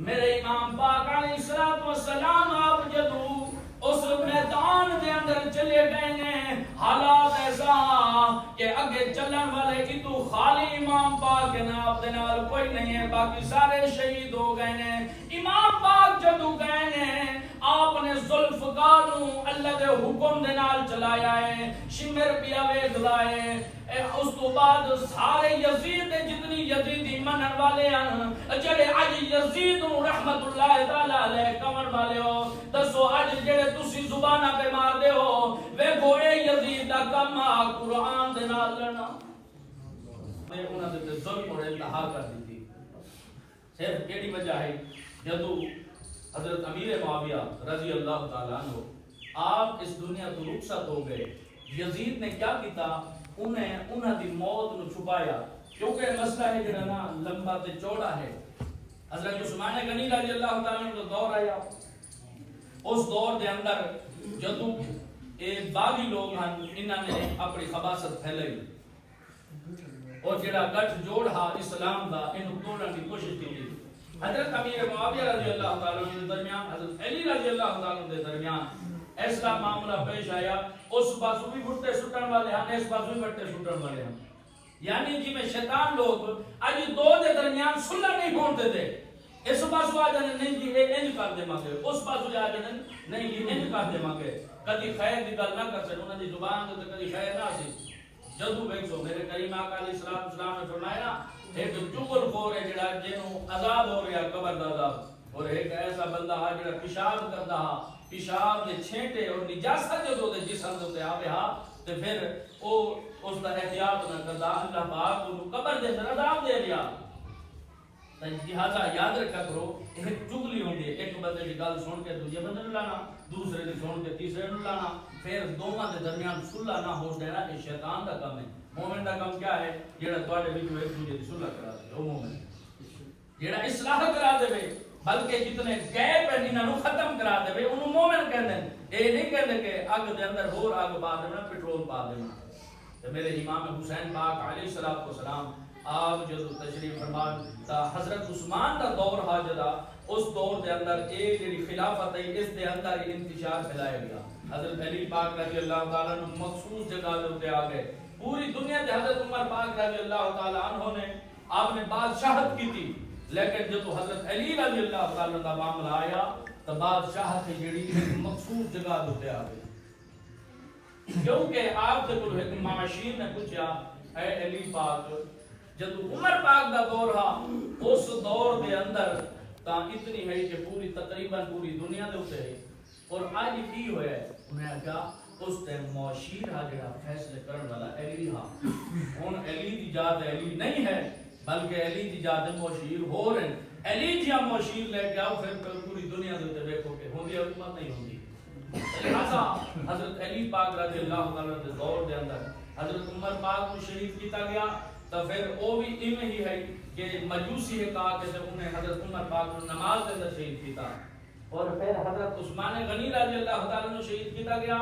میرے امام پاک علیہ الصلوۃ والسلام آپ جدو اس میدان دے اندر چلے گئے نے، حالات ایسا کہ اگے چلن والے کی تو خالی امام پاک جناب دے نال کوئی نہیں ہے، باقی سارے شہید ہو گئے نے۔ امام پاک جدو گئے نے، آپ نے ذوالفقار نو اللہ دے حکم دے نال چلایا ہے، شمر پیا ویکھ لائے۔ اس تو بعد سارے یزید جتنی یزیدی منن والے ہیں، جڑے اج یزید رحمت اللہ تعالی علیہ کمن والے ہو، دسو اج جڑے تسی زباناں پہ مار دے ہو، ویکھو اے یزید دا کم قرآن دے نال لڑنا۔ میں انہاں دے ظلم اور انتہا کر دیتی، صرف کیڑی وجہ ہے؟ جدو حضرت امیر معاویہ رضی اللہ تعالیٰ عنہ آپ اس دنیا تو رخصت ہو گئے، یزید نے کیا کیتا؟ انہاں دی موت نو چھپایا، کیونکہ مسئلہ ہے جڑا نا لمبا تے چوڑا ہے۔ حضرت عثمان غنی رضی اللہ تعالیٰ عنہ کا دور آیا، اس دور دے اندر جدو اے باغی لوگ ہیں، انہاں نے اپنی خباثت پھیلائی اور جڑا گٹھ جوڑ ہا اسلام دا انہوں توڑن کی کوشش کی تھی۔ حضرت امیر معاویہ رضی اللہ تعالیٰ عنہ کے درمیان، حضرت علی رضی اللہ تعالیٰ عنہ کے درمیان ایسا معاملہ پیش آیا، اس بازو بھی بھٹے سٹن والے ہیں، اس بازو بھی بھٹے سٹن والے ہیں، یعنی جی میں شیطان لوگ اج دو دے درمیان صلح نہیں ہوتے تھے۔ اس بازو آ جانے نہیں جی اے انج کر دے مانگے، اس بازو آ جانے نہیں جی انج کر دے مانگے، کدی خیر دی گل نہ کر سکے، انہاں دی زبان تے کدی خیر نہ سی۔ جدو ویکھو میرے کریم آقا علیہ الصلوۃ والسلام نے فرمایا ایک چغل خور ہے جڑا جنوں عذاب ہو رہا قبر دا عذاب، اور ایک ایسا بندہ ہے جڑا پیشاب کردا ہے، پیشاب دے چھینٹے اور نجاست جو دے جسم دے آوے ہا تے پھر او اس دا احتیاط نہ کردا، اللہ پاک اونوں قبر دے اندر عذاب دے رہا۔ لہذا یاد رکھا کرو ایک چگلی ہوندی ہے، ایک بندے دی گل سن کے دوسرے بندے نوں لانا، دوسرے دی سن کے تیسرے نوں لانا، پھر دوواں دے درمیان صلح نہ ہو دینا، یہ شیطان دا کام ہے۔ مومن دا کام کیا ہے؟ جیڑا تواڈے وچ ایک دوسرے دی صلح کرا دے، او مومن ہے۔ جیڑا اصلاح کرا دے بلکہ جتنے گیپ ہیں انہاں نوں ختم کرا دے اونوں مومن کہندے ہیں۔ اے نہیں کہندے کہ اگ دے اندر ہور اگ پا دینا، پیٹرول پا دینا۔ تے میرے امام حسین پاک علیہ الصلوۃ والسلام آپ جدو تشریف فرما تا حضرت عثمان دا دور ہا جدا، اس دور دے اندر ایک جڑی خلافت ہے اس دے اندر انتشار پھیلایا گیا۔ حضرت علی پاک رضی اللہ تعالیٰ عنہ مخصوص جگہ دے اوتے آ گئے، پوری دنیا تے حضرت عمر پاک رضی اللہ تعالیٰ عنہ نے آپ نے بادشاہت کی تھی، لیکن جب حضرت علی رضی اللہ تعالیٰ عنہ دا معاملہ آیا تو بادشاہت جڑی مخصوص جگہ دے اوتے آ گئی، کیونکہ آپ سے کوئی ایک معاشیر نے پوچھا اے علی پاک جب عمر پاک دا دور ہا اس دور دے اندر تا اتنی ہے کہ پوری تقریباً پوری دنیا دے اوتے ہے، اور آج کی ہویا ہے؟ انہیں کہا اس ٹائم معاشیر ہا جڑا فیصلے کرن والا علی ہا، ہن علی دی ذات علی نہیں ہے بلکہ علی دی ذات معاشیر ہو رہے ہیں، علی جی معاشیر لے کے آؤ پھر پوری دنیا دے اوتے دیکھو کہ ہوندی حکومت نہیں ہوندی۔ لہذا حضرت علی پاک رضی اللہ تعالیٰ دے دور دے اندر حضرت عمر پاک کو شہید کیتا گیا، تو پھر وہ بھی ایویں ہی ہے کہ مجوسی ہے کہا کہ انہیں حضرت عمر پاک کو نماز کے اندر شہید کیتا، اور پھر حضرت عثمان غنی رضی اللہ تعالیٰ نے شہید کیتا گیا،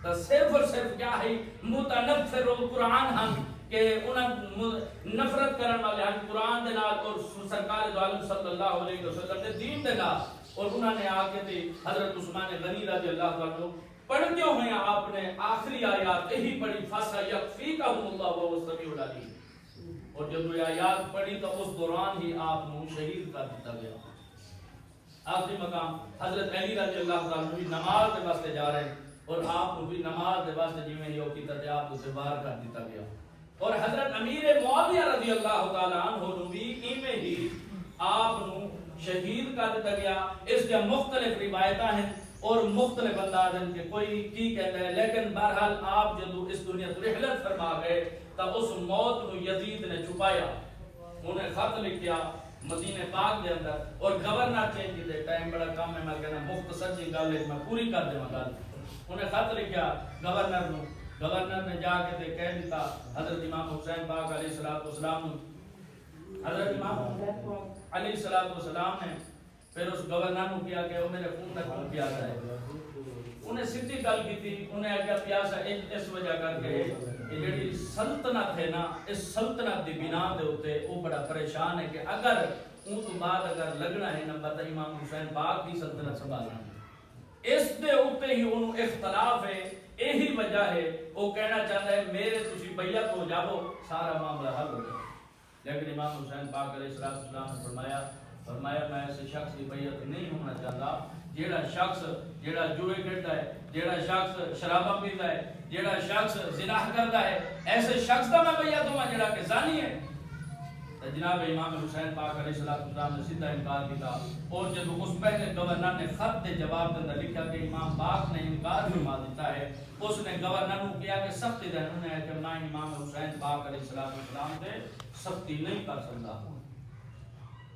تو صرف اور صرف کیا ہے متنفر القرآن ہم کہ انہیں نفرت کرنے والے ہیں قرآن دے نال اور سرکار دو عالم صلی اللہ علیہ وسلم دے دین دے نال، اور انہوں نے آکے تھے حضرت عثمان غنی رضی اللہ تعالیٰ پڑھتے ہوئے آپ نے آخری آیات یہی پڑھی فَسَيَكْفِيكَهُمُ اللَّهُ وَهُوَ السَّمِيعُ الْعَلِيمُ، اور جب یہ آیات پڑھی تو اس دوران ہی آپ کو شہید کر دیتا گیا۔ آخری مقام حضرت علی رضی اللہ تعالیٰ بھی نماز کے واسطے جا رہے ہیں، اور آپ کو بھی نماز کے واسطے جی میں یہ کیتا تھا آپ کو سے باہر کر دیتا گیا، اور حضرت امیر معاویہ رضی اللہ تعالیٰ عنہ بھی ایویں ہی آپ کو شہید کر دیتا گیا۔ اس کے مختلف روایتاں ہیں اور مختلف انداز ہیں کہ کوئی کی کہتا ہے، لیکن بہرحال آپ جب اس دنیا سے رحلت فرما گئے تو اس موت کو یزید نے چھپایا، انہیں خط لکھیا مدینہ پاک دے اندر، اور گورنر چینج کیتے، ٹائم بڑا کم ہے، میں کہنا مختصر جی گل ہے میں پوری کر دوں گل، انہیں خط لکھیا گورنر نو، گورنر نے جا کے کہہ دیتا حضرت امام حسین پاک علیہ الصلوۃ والسلام نو، حضرت امام حسین علیہ الصلوۃ والسلام نے پھر اس گورنر نو کیا کہ وہ میرے خون کا کیوں پیاسا ہے، انہیں سیدھی گل کی تھی، انہیں کیا پیاسا اس وجہ کر کے یہ جڑی سلطنت ہے نا اس سلطنت دی بنا دے اوتے او بڑا پریشان ہے کہ اگر اون تو بعد اگر لگنا ہے نمبر تے امام حسین پاک کی سلطنت سنبھالنا ہے اس دے اوتے ہی انہوں اختلاف ہے یہی وجہ ہے وہ کہنا چاہتا ہے میرے تسی بیعت ہو جاؤ سارا معاملہ حل ہو جائے لیکن امام حسین پاک علیہ السلام نے فرمایا میں ایسے شخص کی بیعت نہیں ہونا چاہتا جیڑا شخص جیڑا جوئے کھیلتا ہے جیڑا شخص شرابہ پیتا ہے جیڑا شخص زنا کرتا ہے ایسے شخص کا میں بیعت ہوں جیڑا کہ زانی ہے تو جناب امام حسین پاک علیہ السلام نے سیدھا انکار کیا اور جب اس پہلے گورنر نے خط دے جواب دے اندر لکھا کہ امام پاک نے انکار فرما دیتا ہے اس نے گورنر کو کیا کہ سختی دے انہوں نے کہ میں امام حسین پاک علیہ السلام سے سختی نہیں کر سکتا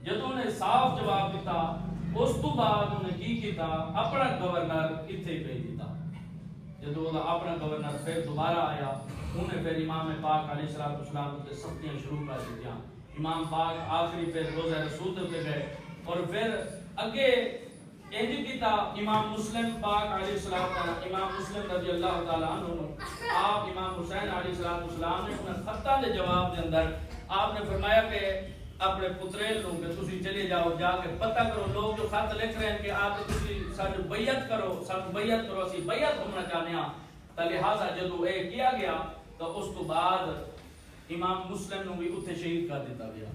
جدوں نے صاف جواب دیتا اس تو بعد انہوں نے کی کیتا اپنا گورنر اتھے بھیج دیتا جدوں اپنا گورنر پھر دوبارہ آیا انہوں نے پھر امام پاک علیہ السلام سے سختیاں شروع کر دیا امام پاک آخری پھر روزہ رسول پہ گئے اور پھر اگے انج کیتا امام مسلم پاک علیہ السلام امام مسلم رضی اللہ تعالی عنہ آپ امام حسین علیہ السلام نے انہیں خطہ دے جواب دے اندر آپ نے فرمایا کہ اپنے پتریل لوگ کہ تسی چلے جاؤ جا کے پتہ کرو لوگ جو خط لکھ رہے ہیں کہ آپ تسی ساتھ بیعت کرو اسی بیعت ہونا چاہنے ہیں تو لہٰذا جدو اے کیا گیا تو اس تو بعد امام مسلم نو بھی اتھے شہید کر دیتا گیا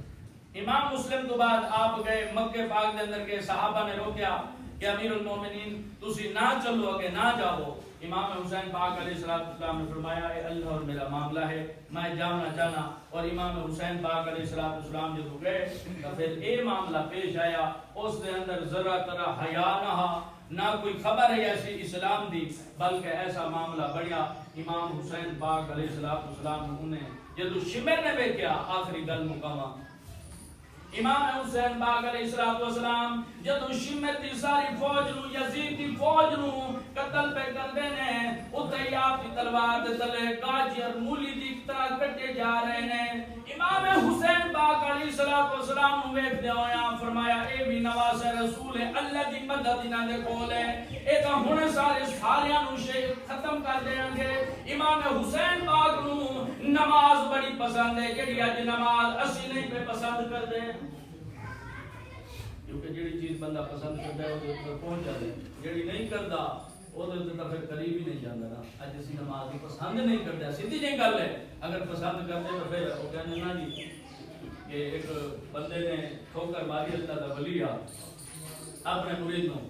امام مسلم تو بعد آپ گئے مکہ پاک دے اندر کے صحابہ نے روکیا کہ امیر المومنین تسی نہ چلو اگے نہ جاؤ امام حسین پاک علیہ السلام نے فرمایا اے اللہ اور میرا معاملہ ہے میں جانا چاہنا اور امام حسین پاک علیہ السلام جب گئے تو پھر اے معاملہ پیش آیا اس دے اندر ذرا ترا حیا نہ کوئی خبر ہے ایسی اسلام دی بلکہ ایسا معاملہ بڑھیا امام حسین پاک علیہ السلام انہیں جدو شمر نے بھی کیا آخری گل مقامہ امام حسین پاک علیہ السلام جدو شمر دی ساری فوج نو یزید دی فوج نو قتل پہ کر دینے اتھے آپ کی تلوار دے تلے گاجر مولی دی طرح کٹے جا رہے ہیں امام حسین پاک علیہ السلام نو ویکھ دے ہویا فرمایا اے بھی نواز رسول ہے اللہ دی مدد انہاں دے کول ہے اے تاں ہن ساریاں نو ختم کر دیں گے امام حسین پاک نو نماز بڑی پسند ہے جڑی اج نماز اسی نہیں پہ پسند کر دے کیونکہ جڑی چیز بندہ پسند کرتا ہے وہ اوپر پہنچ جاتا ہے جڑی نہیں کرتا وہ تو پھر قریب ہی نہیں جاتا نا اج اسی نماز کو پسند نہیں کرتے سیدھی جی گل ہے اگر پسند کرتے تو پھر وہ کہنے نا جی کہ ایک بندے نے ٹھوکر ماری اللہ دا ولی اپنے مرید نو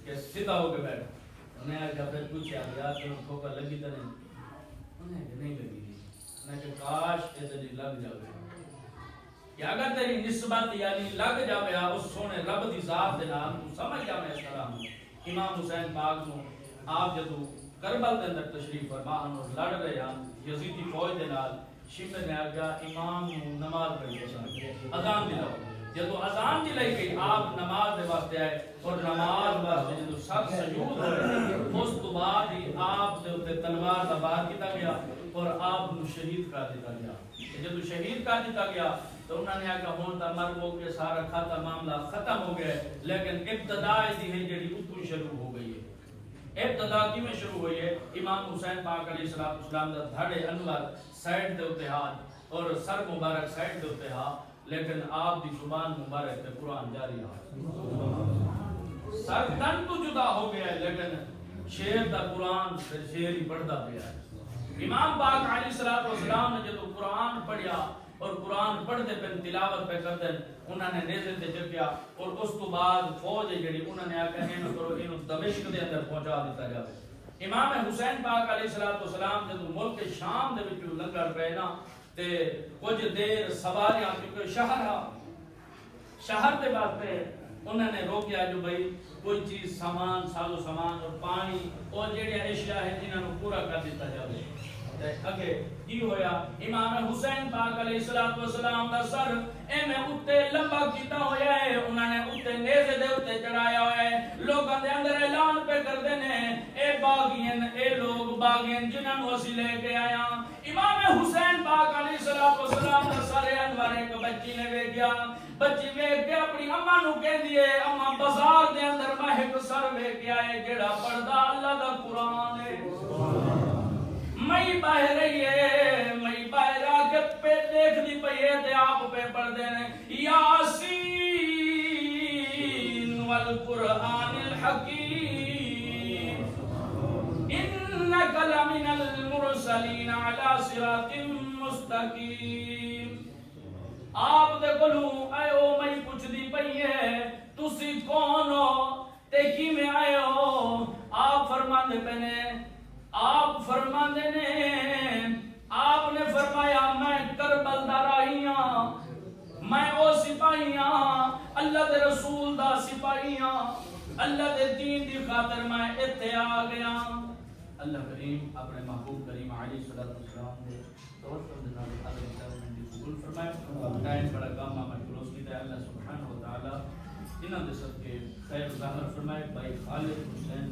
کہ سیدھا ہو کے بیٹھ انہیں آگے پھر پوچھا یار تمہیں ٹھوکر لگی تو نہیں انہیں کہ نہیں لگی انہیں کہ کاش یہ تیری لگ جاوے کہ اگر تیری نسبت یعنی لگ جاوے اس سونے رب دی ذات دے نال تو سمجھ جاوے اس طرح ہوں امام حسین پاک نو آپ جدو کربل دے اندر تشریف فرما اور لڑ رہے ہیں یزیدی فوج دے نال شمر نے آگیا امام نماز پڑھی پسند اذان دلاؤ جدو اذان دلائی گئی آپ نماز دے واسطے آئے اور نماز واسطے جدو سب سجود ہوئے اس تو بعد ہی آپ دے اوپر تلوار دا بار کیتا گیا اور آپ نو شہید کر دیتا گیا جدو شہید کر دیتا گیا تو انہوں نے آگا ہون تا مر ہو کے سارا کھاتا معاملہ ختم ہو گئے لیکن ابتداء دی ہے جڑی اتو شروع ہو گئی ہے ابتداء کی میں شروع ہوئی ہے امام حسین پاک علیہ السلام دا دھڑے انور سائڈ دے ہوتے ہاتھ اور سر مبارک سائڈ دے ہوتے ہاتھ لیکن آپ دی زبان مبارک تے قرآن جاری رہا سر تن تو جدا ہو گیا ہے لیکن شیر دا قرآن پھر شیر ہی پڑھتا گیا ہے امام پاک علیہ السلام نے جب قرآن پڑھیا اور قرآن پڑھتے پہ تلاوت پہ کرتے انہوں نے نیزے تے چکیا اور اس تو بعد فوج جڑی انہوں نے آکھیا انہوں کرو انہوں دمشق دے اندر پہنچا دیتا جاوے امام حسین پاک علیہ السلام جب ملک شام دے وچوں لنگڑ پے نا تے کچھ دیر سواریاں کیونکہ شہر دے واسطے انہوں نے روکیا جو بھائی کوئی چیز سامان سازو سامان اور پانی اور جڑی اشیاء ہیں جنہاں پورا کر دیتا جاوے اگے کی ہویا امام حسین پاک علیہ السلام دا سر ایویں اُتے لمبا کیتا ہویا ہے انہوں نے اُتے نیزے دے اُتے چڑھایا ہوا ہے لوگاں دے اندر اعلان پہ کردے نے اے باغین اے لوگ باغین جنہاں نو اسی لے کے آیا امام حسین پاک علیہ السلام دا سر انور ایک بچی نے ویکھیا بچی ویکھ کے اپنی اماں نو کہندی ہے اماں بازار دے اندر میں ایک سر ویکھیا ہے جڑا پڑھدا اللہ دا قرآن ہے مئی بہ رہی ہے دیکھ دی پئی ہے تے آپ پہ پڑھ دینے یاسین والقرآن الحکیم انک لمن المرسلین علی صراط مستقیم. آپ دے کولوں اے او میں پوچھ دی پئی ہے تسی کون ہو تے کیویں آئے ہو. آپ فرماندے پے نے آپ نے فرمایا میں کربل دا راہی ہاں, میں او سپاہی ہاں, اللہ دے رسول دا سپاہی ہاں, اللہ دے دین دی خاطر میں ایتھے آ گیا. اللہ کریم اپنے محبوب کریم علیہ السلام دے توسل دے نال اگے چلن دی قبول فرمائے. ٹائم بڑا کم ہے, میں کلوز کیتا ہے. اللہ سبحانہ و تعالی انہاں دے صدقے خیر ظاہر فرمائے. بھائی خالد حسین